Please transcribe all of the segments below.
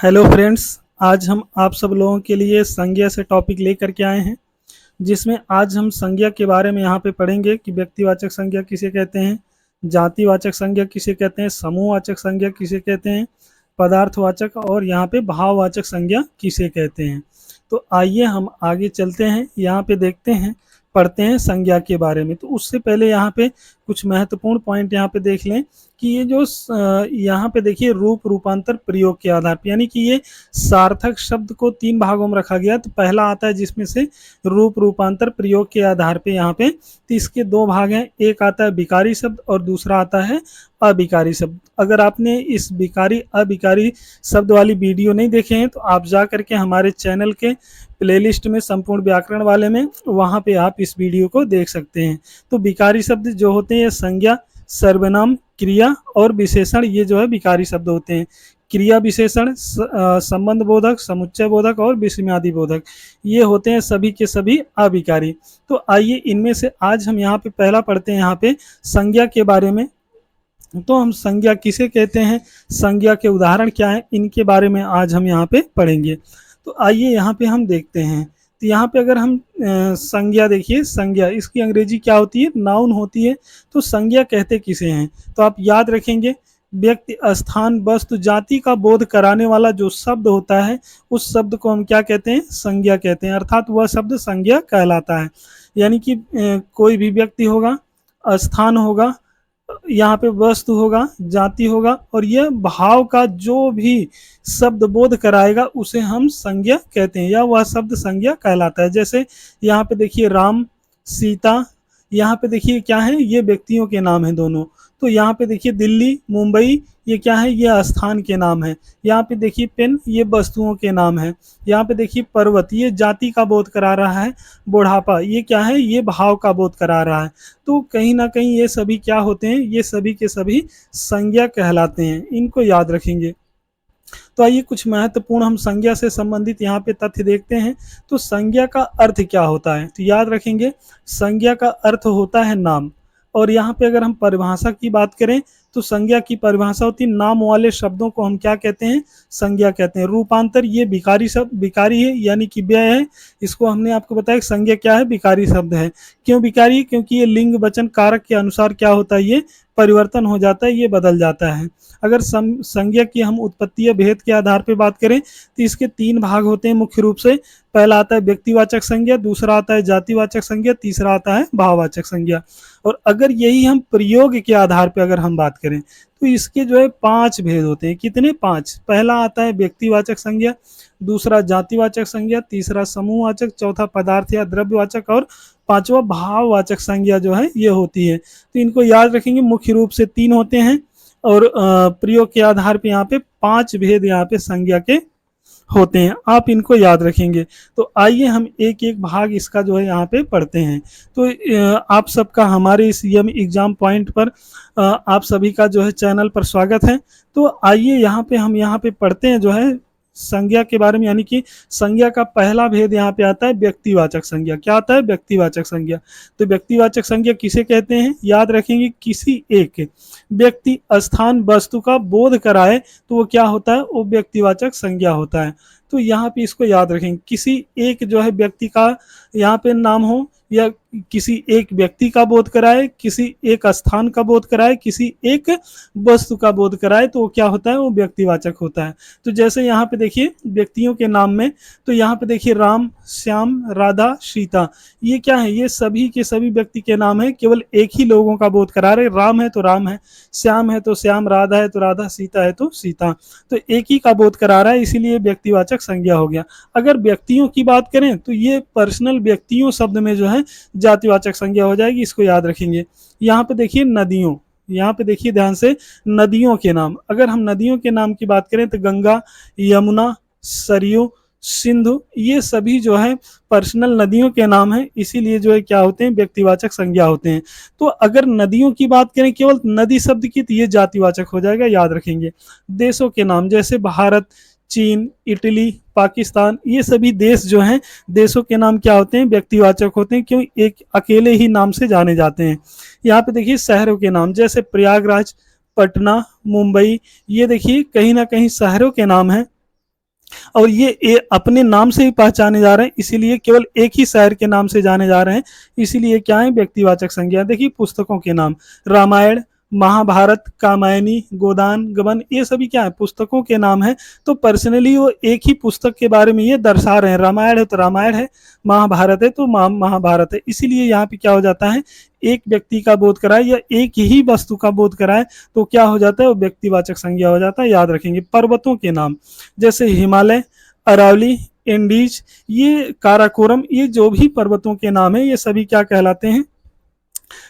Hello friends. आज हम आप सब लोगों के लिए संज्ञा से टॉपिक लेकर के आए हैं, जिसमें आज हम संज्ञा के बारे में यहाँ पे पढ़ेंगे कि व्यक्तिवाचक संज्ञा किसे कहते हैं, जातिवाचक संज्ञा किसे कहते हैं, समूहवाचक संज्ञा किसे कहते हैं, पदार्थवाचक और यहाँ पे भाववाचक संज्ञा किसे कहते हैं। तो आइए हम आगे चलते हैं, यहाँ पे देखते हैं, पढ़ते हैं संज्ञा के बारे में। तो उससे पहले यहाँ पे कुछ महत्वपूर्ण पॉइंट यहाँ पे देख लें कि ये जो यहाँ पे देखिए रूप रूपांतर प्रयोग के आधार पर, यानी कि ये सार्थक शब्द को तीन भागों में रखा गया। तो पहला आता है जिसमें से रूप रूपांतर प्रयोग के आधार पे यहाँ पे, तो इसके दो भाग हैं, एक आता है विकारी शब्द और दूसरा आता है अविकारी शब्द। अगर आपने इस विकारी अविकारी शब्द वाली वीडियो नहीं देखे हैं तो आप जा करके हमारे चैनल के प्लेलिस्ट में संपूर्ण व्याकरण वाले में, वहाँ पे आप इस वीडियो को देख सकते हैं। तो विकारी शब्द जो होते हैं ये संज्ञा, सर्वनाम, क्रिया और विशेषण, ये जो है विकारी शब्द होते हैं। क्रिया विशेषण, संबंध बोधक, समुच्चय बोधक और विषयादि बोधक, ये होते हैं सभी के सभी अविकारी। तो आइए इनमें से आज हम यहाँ पे पहला पढ़ते हैं यहाँ पे संज्ञा के बारे में। तो हम संज्ञा किसे कहते हैं, संज्ञा के उदाहरण क्या है, इनके बारे में आज हम यहाँ पे पढ़ेंगे। तो आइए यहाँ पे हम देखते हैं। तो यहाँ पे अगर हम संज्ञा देखिए, संज्ञा इसकी अंग्रेजी क्या होती है, नाउन होती है। तो संज्ञा कहते किसे हैं, तो आप याद रखेंगे व्यक्ति, स्थान, वस्तु, जाति का बोध कराने वाला जो शब्द होता है उस शब्द को हम क्या कहते हैं, संज्ञा कहते हैं। अर्थात वह शब्द संज्ञा कहलाता है। यानी कि कोई भी व्यक्ति होगा, स्थान होगा, यहाँ पे वस्तु होगा, जाति होगा और यह भाव का जो भी शब्द बोध कराएगा उसे हम संज्ञा कहते हैं, या वह शब्द संज्ञा कहलाता है। जैसे यहाँ पे देखिए राम, सीता, यहाँ पे देखिए क्या है, ये व्यक्तियों के नाम हैं दोनों। तो यहाँ पे देखिए दिल्ली, मुंबई, ये क्या है, ये स्थान के नाम है। यहाँ पे देखिए पेन, ये वस्तुओं के नाम है। यहाँ पे देखिए पर्वत, ये जाति का बोध करा रहा है। बुढ़ापा, ये क्या है, ये भाव का बोध करा रहा है। तो कहीं ना कहीं ये सभी क्या होते हैं, ये सभी के सभी संज्ञा कहलाते हैं, इनको याद रखेंगे। तो आइए कुछ महत्वपूर्ण हम संज्ञा से संबंधित यहाँ पे तथ्य देखते हैं। तो संज्ञा का अर्थ क्या होता है, तो याद रखेंगे संज्ञा का अर्थ होता है नाम। और यहाँ पे अगर हम परिभाषा की बात करें तो संज्ञा की परिभाषा होती है, नाम वाले शब्दों को हम क्या कहते हैं, संज्ञा कहते हैं। रूपांतर, ये विकारी शब्द, विकारी है यानी कि व्यय है। इसको हमने आपको बताया कि संज्ञा क्या है, विकारी शब्द है। क्यों विकारी, क्योंकि ये लिंग वचन कारक के अनुसार क्या होता है, ये परिवर्तन हो जाता है, ये बदल जाता है। अगर संज्ञा की हम उत्पत्ति या भेद के आधार पर बात करें तो इसके तीन भाग होते हैं मुख्य रूप से। पहला आता है व्यक्तिवाचक संज्ञा, दूसरा आता है जातिवाचक संज्ञा, तीसरा आता है भाववाचक संज्ञा। और अगर यही हम प्रयोग के आधार पर अगर हम बात करें तो इसके जो है पांच भेद होते हैं। कितने, पांच। पहला आता है व्यक्तिवाचक संज्ञा, दूसरा जातिवाचक संज्ञा, तीसरा समूहवाचक, चौथा पदार्थ या द्रव्यवाचक और पांचवा भाववाचक संज्ञा जो है ये होती है। तो इनको याद रखेंगे, मुख्य रूप से तीन होते हैं और प्रयोग के आधार पर यहाँ पे पांच भेद यहाँ पे संज्ञा के होते हैं, आप इनको याद रखेंगे। तो आइए हम एक एक भाग इसका जो है यहाँ पे पढ़ते हैं। तो आप सबका हमारे इस एग्जाम पॉइंट पर आप सभी का जो है चैनल पर स्वागत है। तो आइए यहाँ पे हम यहाँ पे पढ़ते हैं जो है संज्ञा के बारे में। यानी कि संज्ञा का पहला भेद यहाँ पे आता है व्यक्तिवाचक संज्ञा। क्या आता है, व्यक्तिवाचक संज्ञा। तो व्यक्तिवाचक संज्ञा किसे कहते हैं, याद रखेंगे किसी एक व्यक्ति, स्थान, वस्तु का बोध कराए तो वो क्या होता है, वो व्यक्तिवाचक संज्ञा होता है। तो यहाँ पे इसको याद रखेंगे, किसी एक जो है व्यक्ति का यहाँ पे नाम हो, या किसी एक व्यक्ति का बोध कराए, किसी एक स्थान का बोध कराए, किसी एक वस्तु का बोध कराए, तो वो क्या होता है, वो व्यक्तिवाचक होता है। तो जैसे यहाँ पे देखिए व्यक्तियों के नाम में, तो यहाँ पे देखिए राम, श्याम, राधा, सीता, ये क्या है, ये सभी के सभी व्यक्ति के नाम है, केवल एक ही लोगों का बोध करा रहे। राम है तो राम है, श्याम है तो श्याम, राधा है तो राधा, सीता है तो सीता, तो एक ही का बोध करा रहा है, इसीलिए व्यक्तिवाचक संज्ञा हो गया। अगर व्यक्तियों की बात करें तो ये पर्सनल व्यक्तियों शब्द में जो है जातिवाचक संज्ञा हो जाएगी, इसको याद रखेंगे। यहाँ पे देखिए नदियों, यहाँ पे देखिए ध्यान से, नदियों के नाम, अगर हम नदियों के नाम की बात करें तो गंगा, यमुना, सरयू, सिंधु, ये सभी जो है पर्सनल नदियों के नाम हैं, इसीलिए जो है क्या होते हैं, व्यक्तिवाचक संज्ञा होते हैं। तो अगर नदियों की बात करें केवल नदी शब्द की, तो ये जातिवाचक हो जाएगा, याद रखेंगे। देशों के नाम जैसे भारत, चीन, इटली, पाकिस्तान, ये सभी देश जो हैं, देशों के नाम क्या होते हैं, व्यक्तिवाचक होते हैं, क्यों, एक अकेले ही नाम से जाने जाते हैं। यहाँ पे देखिए शहरों के नाम जैसे प्रयागराज, पटना, मुंबई, ये देखिए कहीं ना कहीं शहरों के नाम हैं, और ये अपने नाम से ही पहचाने जा रहे हैं, इसीलिए केवल एक ही शहर के नाम से जाने जा रहे हैं, इसीलिए क्या है व्यक्तिवाचक संज्ञा। देखिए पुस्तकों के नाम, रामायण, महाभारत, कामायनी, गोदान, गबन, ये सभी क्या है पुस्तकों के नाम है। तो पर्सनली वो एक ही पुस्तक के बारे में ये दर्शा रहे हैं, रामायण है तो रामायण है, महाभारत है तो महाभारत है, इसीलिए यहाँ पे क्या हो जाता है एक व्यक्ति का बोध कराए या एक ही वस्तु का बोध कराए तो क्या हो जाता है वो व्यक्तिवाचक संज्ञा हो जाता है। याद रखेंगे पर्वतों के नाम, जैसे हिमालय, अरावली, इंडीज, ये काराकोरम, ये जो भी पर्वतों के नाम है ये सभी क्या कहलाते हैं,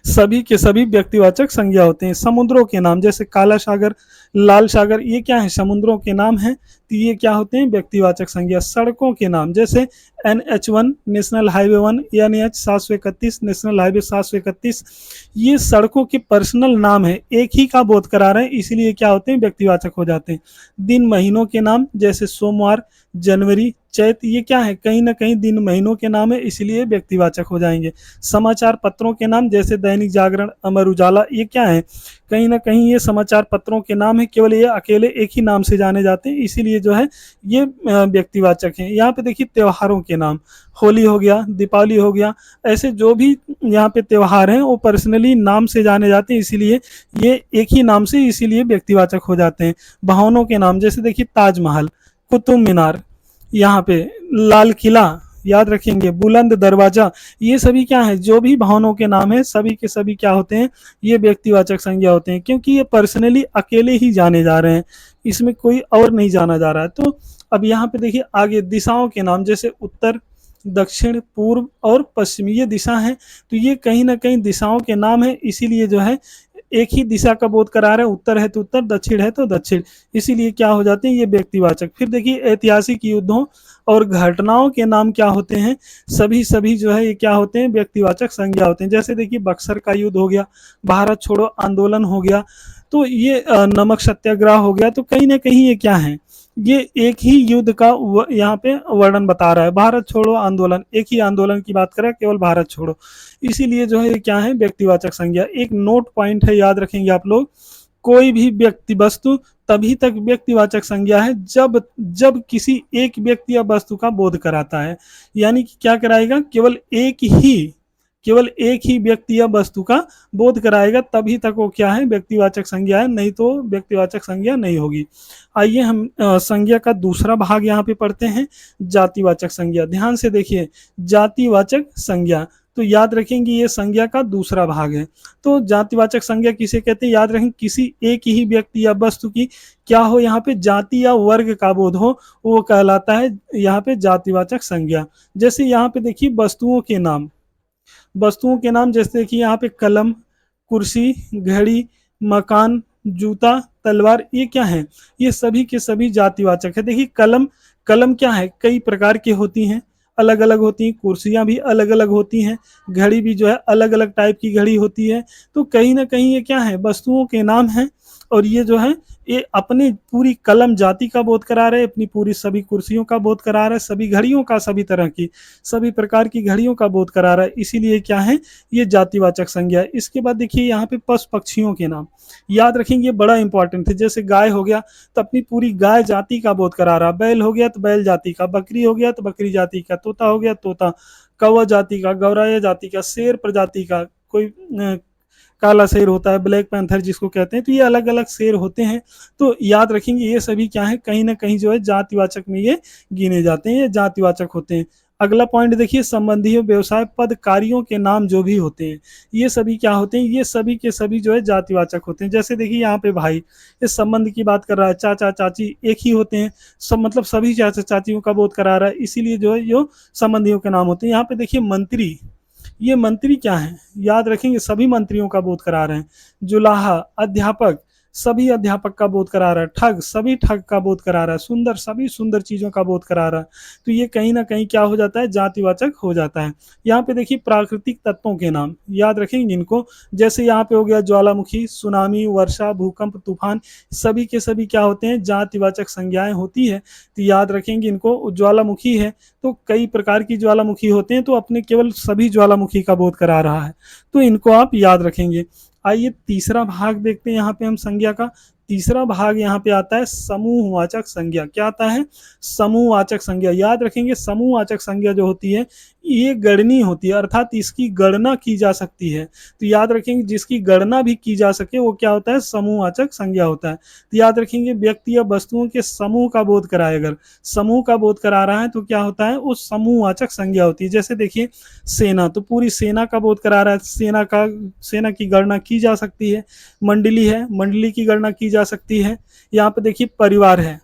सभी के सभी व्यक्तिवाचक संज्ञा होते हैं। समुद्रों के नाम, जैसे काला सागर, लाल सागर, ये क्या है समुद्रों के नाम हैं, तो ये क्या होते हैं व्यक्तिवाचक संज्ञा। सड़कों के नाम, जैसे NH1 national highway 1, NH 731 national highway 731, ये सड़कों के पर्सनल नाम है, एक ही का बोध करा रहे हैं, इसीलिए क्या होते हैं व्यक्तिवाचक हो जाते हैं। दिन महीनों के नाम, जैसे सोमवार, जनवरी, चैत, ये क्या है कहीं ना कहीं दिन महीनों के नाम है, इसलिए व्यक्तिवाचक हो जाएंगे। समाचार पत्रों के नाम, जैसे दैनिक जागरण, अमर उजाला, ये क्या है कहीं ना कहीं ये समाचार पत्रों के नाम है, केवल ये अकेले एक ही नाम से जाने जाते हैं, इसीलिए जो है ये व्यक्तिवाचक हैं। यहाँ पे देखिए त्योहारों के नाम, होली हो गया, दीपावली हो गया, ऐसे जो भी यहाँ पे त्योहार हैं वो पर्सनली नाम से जाने जाते हैं, इसीलिए ये एक ही नाम से इसीलिए व्यक्तिवाचक हो जाते हैं। भवनों के नाम, जैसे देखिए ताजमहल, कुतुब मीनार, यहाँ पे लाल किला, याद रखेंगे बुलंद दरवाजा, ये सभी क्या है जो भी भवनों के नाम है सभी के सभी क्या होते हैं ये व्यक्तिवाचक संज्ञा होते हैं, क्योंकि ये पर्सनली अकेले ही जाने जा रहे हैं, इसमें कोई और नहीं जाना जा रहा है। तो अब यहाँ पे देखिए आगे दिशाओं के नाम, जैसे उत्तर, दक्षिण, पूर्व और पश्चिम, ये दिशा है, तो ये कहीं ना कहीं दिशाओं के नाम है, इसीलिए जो है एक ही दिशा का बोध करा रहे हैं, उत्तर है तो उत्तर, दक्षिण है तो दक्षिण, इसीलिए क्या हो जाते हैं ये व्यक्तिवाचक। फिर देखिए ऐतिहासिक युद्धों और घटनाओं के नाम क्या होते हैं, सभी सभी जो है ये क्या होते हैं व्यक्तिवाचक संज्ञा होते हैं। जैसे देखिए बक्सर का युद्ध हो गया, भारत छोड़ो आंदोलन हो गया, तो ये नमक सत्याग्रह हो गया, तो कहीं ना कहीं ये क्या है ये एक ही युद्ध का यहाँ पे वर्णन बता रहा है। भारत छोड़ो आंदोलन, एक ही आंदोलन की बात करें, केवल भारत छोड़ो, इसीलिए जो है ये क्या है व्यक्तिवाचक संज्ञा। एक नोट पॉइंट है, याद रखेंगे आप लोग, कोई भी व्यक्ति वस्तु तभी तक व्यक्तिवाचक संज्ञा है जब जब किसी एक व्यक्ति या वस्तु का बोध कराता है, यानी कि क्या कराएगा केवल एक ही व्यक्ति या वस्तु का बोध कराएगा, तभी तक वो क्या है व्यक्तिवाचक संज्ञा है, नहीं तो व्यक्तिवाचक संज्ञा नहीं होगी। आइए हम संज्ञा का दूसरा भाग यहाँ पे पढ़ते हैं, जातिवाचक संज्ञा। ध्यान से देखिए, जातिवाचक संज्ञा, तो याद रखेंगे ये संज्ञा का दूसरा भाग है। तो जातिवाचक संज्ञा किसे कहते हैं, याद रखें किसी एक ही व्यक्ति या वस्तु की क्या हो यहाँ पे जाति या वर्ग का बोध हो, वो कहलाता है यहाँ पे जातिवाचक संज्ञा। जैसे यहाँ पे देखिए वस्तुओं के नाम, जैसे कि यहाँ पे कलम, कुर्सी, घड़ी, मकान, जूता, तलवार, ये क्या है ये सभी के सभी जातिवाचक है। देखिए कलम क्या है कई प्रकार की होती हैं, अलग अलग होती हैं, कुर्सियां भी अलग अलग होती हैं, घड़ी भी जो है अलग अलग टाइप की घड़ी होती है, तो कहीं ना कहीं ये क्या है वस्तुओं के नाम हैं, और ये जो है ये अपनी पूरी कलम जाति का बोध करा रहे, अपनी पूरी सभी कुर्सियों का बोध करा रहे, सभी घड़ियों का, सभी तरह की सभी प्रकार की घड़ियों का बोध करा रहा है, इसीलिए क्या है ये जातिवाचक संज्ञा है। इसके बाद देखिए यहाँ पे पशु पक्षियों के नाम, याद रखेंगे ये बड़ा इंपॉर्टेंट है। जैसे गाय हो गया तो अपनी पूरी गाय जाति का बोध करा रहा, बैल हो गया तो बैल जाति का, बकरी हो गया तो बकरी जाति का, तोता हो गया तोता, कौवा जाति का, गौराया जाति का, शेर प्रजाति का, कोई काला शेर होता है, ब्लैक पैंथर जिसको कहते हैं, तो ये अलग अलग शेर होते हैं। तो याद रखेंगे ये सभी क्या है कहीं ना कहीं जो है जातिवाचक में ये गिने जाते हैं, ये जातिवाचक होते हैं। अगला पॉइंट देखिए, संबंधियों, व्यवसाय, पद, कार्यों के नाम जो भी होते हैं ये सभी क्या होते हैं, ये सभी के सभी जो है जातिवाचक होते हैं। जैसे देखिए यहाँ पे भाई इस संबंध की बात कर रहा है, चाचा चाची एक ही होते हैं, सब मतलब सभी चाचा चाचियों का बोध करा रहा है, इसीलिए जो है जो संबंधियों के नाम होते हैं। यहाँ पे देखिए मंत्री, ये मंत्री क्या है याद रखेंगे सभी मंत्रियों का बोध करा रहे हैं। जुलाहा, अध्यापक, सभी अध्यापक का बोध करा रहा है। ठग, सभी ठग का बोध करा रहा है। सुंदर, सभी सुंदर चीजों का बोध करा रहा है। तो ये कहीं ना कहीं क्या हो जाता है जातिवाचक हो जाता है। यहाँ पे देखिए प्राकृतिक तत्वों के नाम, याद रखेंगे इनको, जैसे यहाँ पे हो गया ज्वालामुखी, सुनामी, वर्षा, भूकंप, तूफान, सभी के सभी क्या होते हैं जातिवाचक संज्ञाएं होती है, तो याद रखेंगे इनको। ज्वालामुखी है तो कई प्रकार की ज्वालामुखी होते हैं, तो अपने केवल सभी ज्वालामुखी का बोध करा रहा है, तो इनको आप याद रखेंगे। आइए तीसरा भाग देखते हैं यहाँ पे हम संज्ञा का। तीसरा भाग यहाँ पे आता है समूहवाचक संज्ञा। क्या आता है? समूहवाचक संज्ञा। याद रखेंगे समूहवाचक संज्ञा जो होती है ये गणनीय होती है, अर्थात इसकी गणना की जा सकती है। तो याद रखेंगे जिसकी गणना भी की जा सके वो क्या होता है? समूहवाचक संज्ञा होता है। तो याद रखेंगे व्यक्ति या वस्तुओं के समूह का बोध कराए, अगर समूह का बोध करा रहा है तो क्या होता है? वो समूहवाचक संज्ञा होती है। जैसे देखिए सेना, तो पूरी सेना का बोध करा रहा है, सेना की गणना की जा सकती है। मंडली है, मंडली की गणना की जा सकती है। यहाँ पे देखिए परिवार है,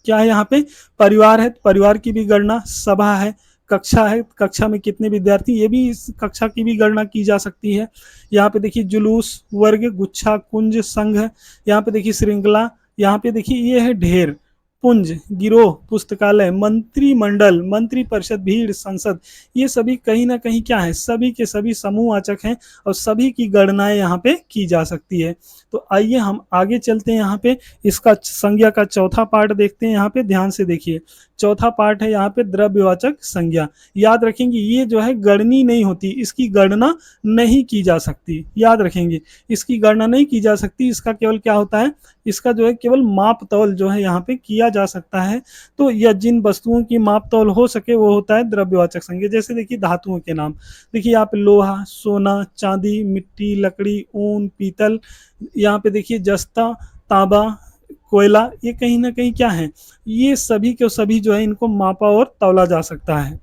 क्या है यहाँ पे? परिवार है, परिवार की भी गणना। सभा है, कक्षा है, कक्षा में कितने विद्यार्थी, ये भी इस कक्षा की भी गणना की जा सकती है। यहाँ पे देखिए जुलूस, वर्ग, गुच्छा, कुंज, संघ है। यहाँ पे देखिए श्रृंखला, यहाँ पे देखिए ये है ढेर, पुंज, गिरोह, पुस्तकालय, मंत्रिमंडल, मंत्री परिषद, भीड़, संसद। ये सभी कहीं ना कहीं क्या है? सभी के सभी समूहवाचक हैं और सभी की गणनाएं यहाँ पे की जा सकती है। तो आइए हम आगे चलते हैं। यहाँ पे इसका संज्ञा का चौथा पार्ट देखते हैं। यहाँ पे ध्यान से देखिए, चौथा पार्ट है यहाँ पे द्रव्यवाचक संज्ञा। याद रखेंगे ये जो है गणनीय नहीं होती, इसकी गणना नहीं की जा सकती। याद रखेंगे इसकी गणना नहीं की जा सकती, इसका केवल क्या होता है? इसका जो है केवल माप तौल जो है यहाँ पे किया जा सकता है। तो यह जिन वस्तुओं की माप तौल हो सके वो होता है द्रव्यवाचक संज्ञा। जैसे देखिए धातुओं के नाम, देखिए यहाँ पे लोहा, सोना, चांदी, मिट्टी, लकड़ी, ऊन, पीतल, यहाँ पे देखिए जस्ता, तांबा, कोयला, ये कहीं ना कहीं क्या है? ये सभी के सभी जो है इनको मापा और तौला जा सकता है।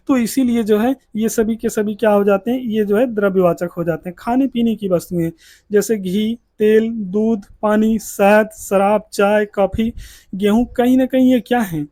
तो इसीलिए जो है ये सभी के सभी क्या हो जाते हैं? ये जो है द्रव्यवाचक हो जाते हैं। खाने पीने की वस्तुएं जैसे घी, तेल, दूध, पानी, शहद, शराब, चाय, कॉफी, गेहूं, कहीं ना कहीं ये क्या है?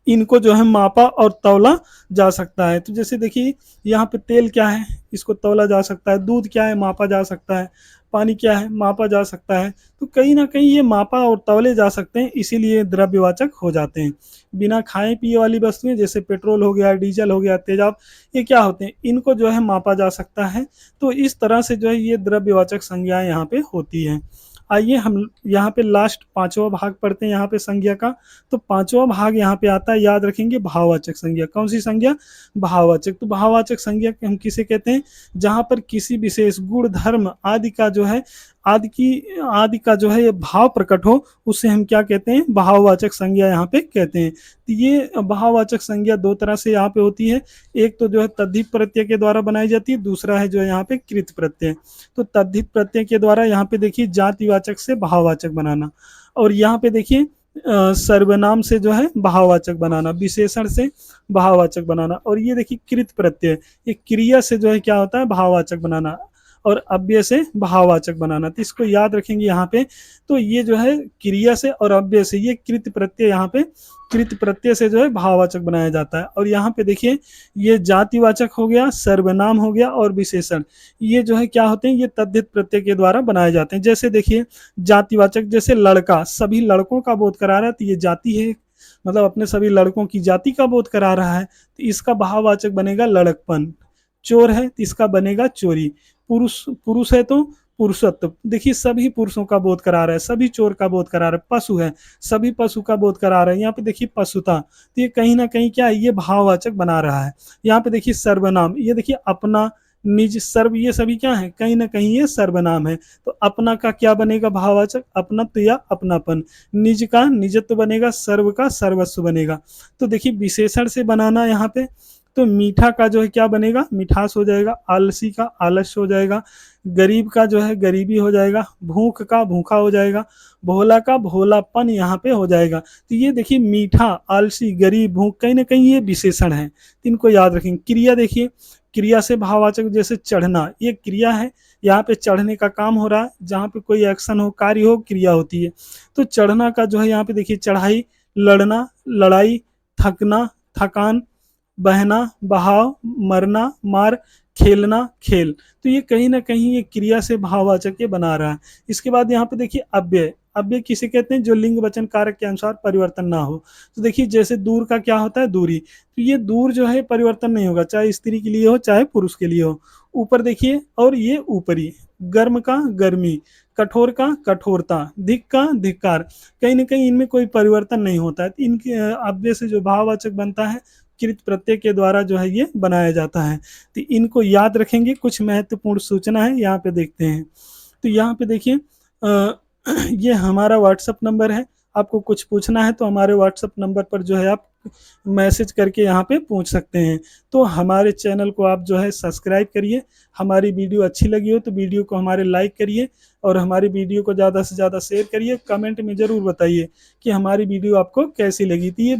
इनको जो है मापा और तौला जा सकता है। तो जैसे देखिए यहाँ पे तेल क्या है? इसको तौला जा सकता है। दूध क्या है? मापा जा सकता है। पानी क्या है? मापा जा सकता है। तो कहीं ना कहीं ये मापा और तौले जा सकते हैं, इसीलिए द्रव्यवाचक हो जाते हैं। बिना खाए पिए वाली वस्तुएं जैसे पेट्रोल हो गया, डीजल हो गया, तेजाब, ये क्या होते हैं? इनको जो है मापा जा सकता है। तो इस तरह से जो है ये द्रव्यवाचक संज्ञाएं यहाँ पे होती हैं। आइए हम यहाँ पे लास्ट पांचवा भाग पढ़ते हैं यहाँ पे संज्ञा का। तो पांचवा भाग यहाँ पे आता है, याद रखेंगे, भाववाचक संज्ञा। कौन सी संज्ञा? भाववाचक। तो भाववाचक संज्ञा हम किसे कहते हैं? जहां पर किसी विशेष गुण, धर्म आदि का जो है आदि का जो है ये भाव प्रकट हो, उसे हम क्या कहते हैं? भाववाचक संज्ञा यहाँ पे कहते हैं। तो ये भाववाचक संज्ञा दो तरह से यहाँ पे होती है। एक तो जो है तद्धित प्रत्यय के द्वारा बनाई जाती है, दूसरा है जो है यहाँ पे कृत प्रत्यय। तो तद्धित प्रत्यय के द्वारा यहाँ पे देखिए जातिवाचक से भाववाचक बनाना, और यहाँ पे देखिए सर्वनाम से जो है भाववाचक बनाना, विशेषण से भाववाचक बनाना। और ये देखिए कृत प्रत्यय, ये क्रिया से जो है क्या होता है? भाववाचक बनाना, और अव्यय से भाववाचक बनाना। तो इसको याद रखेंगे यहाँ पे। तो ये जो है क्रिया से और अव्यय से, ये कृत प्रत्यय, यहाँ पे कृत प्रत्यय से जो है भाववाचक बनाया जाता है। और यहाँ पे देखिए ये जातिवाचक हो गया, सर्वनाम हो गया, और विशेषण, ये जो है क्या होते हैं? ये तद्धित प्रत्यय के द्वारा बनाए जाते हैं। जैसे देखिए जातिवाचक, जैसे लड़का, सभी लड़कों का बोध करा रहा है, तो ये जाति है, मतलब अपने सभी लड़कों की जाति का बोध करा रहा है, तो इसका भाववाचक बनेगा लड़कपन। चोर है तो इसका बनेगा चोरी। पुरुष पुरुष है तो पुरुषत्व, देखिए सभी पुरुषों का बोध करा रहा है, सभी चोर का बोध करा रहा है। पशु है, सभी पशु का बोध करा रहा है, यहाँ पे देखिए पशुता, तो ये कहीं ना कहीं क्या है? ये भाववाचक बना रहा है। यहाँ पे देखिए सर्वनाम, ये देखिए अपना, निज, सर्व, ये सभी क्या है? कहीं ना कहीं ये सर्वनाम है। तो अपना का क्या बनेगा? भाववाचक, अपनत्व या अपनापन। निज का निजत्व बनेगा, सर्व का सर्वस्व बनेगा। तो देखिए विशेषण से बनाना यहाँ पे, तो मीठा का जो है क्या बनेगा? मिठास हो जाएगा। आलसी का आलस्य हो जाएगा। गरीब का जो है गरीबी हो जाएगा। भूख का भूखा हो जाएगा। भोला का भोलापन यहाँ पे हो जाएगा। तो ये देखिए मीठा, आलसी, गरीब, भूख, कहीं ना कहीं ये विशेषण है, तो इनको याद रखेंगे। क्रिया देखिए, क्रिया से भाववाचक, जैसे चढ़ना, ये क्रिया है, यहाँ पे चढ़ने का काम हो रहा है, जहाँ पे कोई एक्शन हो, कार्य हो, क्रिया होती है। तो चढ़ना का जो है यहाँ पे देखिए चढ़ाई, लड़ना, लड़ाई, थकना, थकान, बहना, बहाव, मरना, मार, खेलना, खेल। तो ये कहीं ना कहीं ये क्रिया से भाववाचक ये बना रहा है। इसके बाद यहाँ पे देखिए अव्यय। अव्यय किसे कहते हैं? जो लिंग वचन कारक के अनुसार परिवर्तन ना हो। तो देखिए जैसे दूर का क्या होता है? दूरी। तो ये दूर जो है परिवर्तन नहीं होगा, चाहे स्त्री के लिए हो चाहे पुरुष के लिए हो। ऊपर देखिए, और ये ऊपरी। गर्म का गर्मी, कठोर का कठोरता, धिक का धिक्कार, कहीं ना कहीं इनमें कोई परिवर्तन नहीं होता है। इनके अव्यय से जो भाववाचक बनता है कृत प्रत्यय के द्वारा जो है ये बनाया जाता है। तो इनको याद रखेंगे। कुछ महत्वपूर्ण सूचना है यहाँ पे देखते हैं। तो यहाँ पे देखिए ये हमारा व्हाट्सअप नंबर है। आपको कुछ पूछना है तो हमारे व्हाट्सअप नंबर पर जो है आप मैसेज करके यहाँ पे पूछ सकते हैं। तो हमारे चैनल को आप जो है सब्सक्राइब करिए। हमारी वीडियो अच्छी लगी हो तो वीडियो को हमारे लाइक करिए और हमारी वीडियो को ज़्यादा से ज़्यादा शेयर करिए। कमेंट में ज़रूर बताइए कि हमारी वीडियो आपको कैसी लगी थी। ये